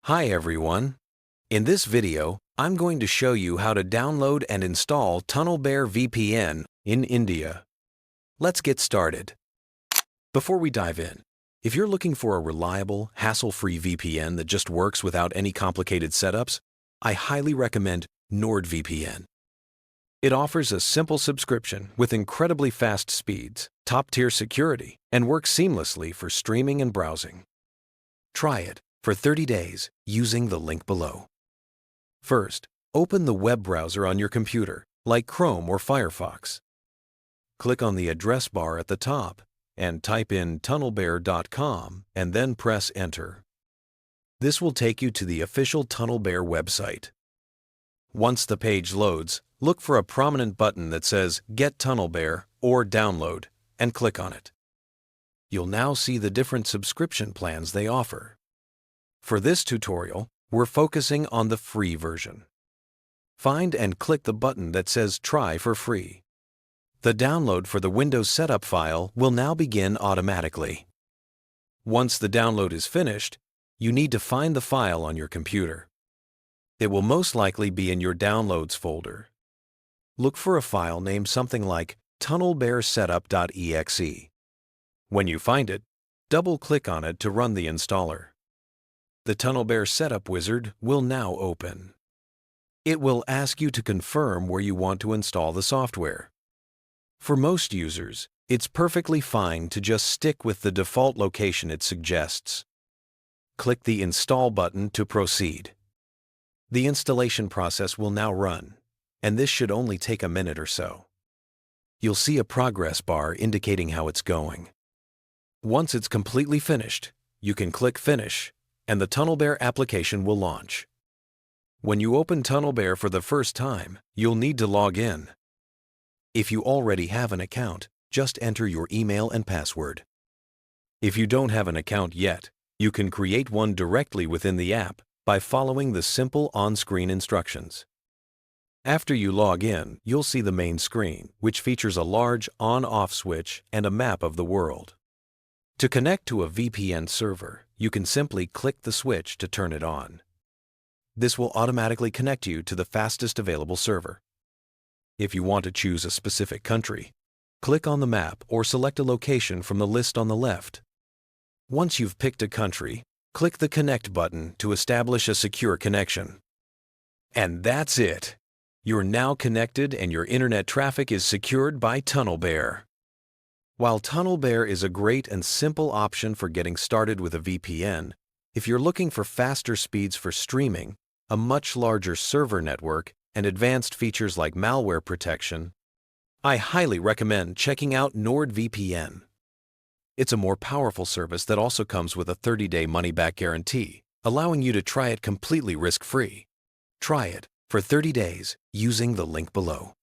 Hi everyone. In this video, I'm going to show you how to download and install TunnelBear VPN in India. Let's get started. Before we dive in, if you're looking for a reliable, hassle-free VPN that just works without any complicated setups, I highly recommend NordVPN. It offers a simple subscription with incredibly fast speeds, top-tier security, and works seamlessly for streaming and browsing. Try it for 30 days using the link below. First, open the web browser on your computer, like Chrome or Firefox. Click on the address bar at the top and type in tunnelbear.com and then press Enter. This will take you to the official TunnelBear website. Once the page loads, look for a prominent button that says Get TunnelBear or Download and click on it. You'll now see the different subscription plans they offer. For this tutorial, we're focusing on the free version. Find and click the button that says Try for free. The download for the Windows setup file will now begin automatically. Once the download is finished, you need to find the file on your computer. It will most likely be in your Downloads folder. Look for a file named something like tunnelbearsetup.exe. When you find it, double-click on it to run the installer. The TunnelBear Setup Wizard will now open. It will ask you to confirm where you want to install the software. For most users, it's perfectly fine to just stick with the default location it suggests. Click the Install button to proceed. The installation process will now run, and this should only take a minute or so. You'll see a progress bar indicating how it's going. Once it's completely finished, you can click Finish, and the TunnelBear application will launch. When you open TunnelBear for the first time, you'll need to log in. If you already have an account, just enter your email and password. If you don't have an account yet, you can create one directly within the app by following the simple on-screen instructions. After you log in, you'll see the main screen, which features a large on-off switch and a map of the world. To connect to a VPN server, you can simply click the switch to turn it on. This will automatically connect you to the fastest available server. If you want to choose a specific country, click on the map or select a location from the list on the left. Once you've picked a country, click the Connect button to establish a secure connection. And that's it! You're now connected and your internet traffic is secured by TunnelBear. While TunnelBear is a great and simple option for getting started with a VPN, if you're looking for faster speeds for streaming, a much larger server network, and advanced features like malware protection, I highly recommend checking out NordVPN. It's a more powerful service that also comes with a 30-day money-back guarantee, allowing you to try it completely risk-free. Try it for 30 days using the link below.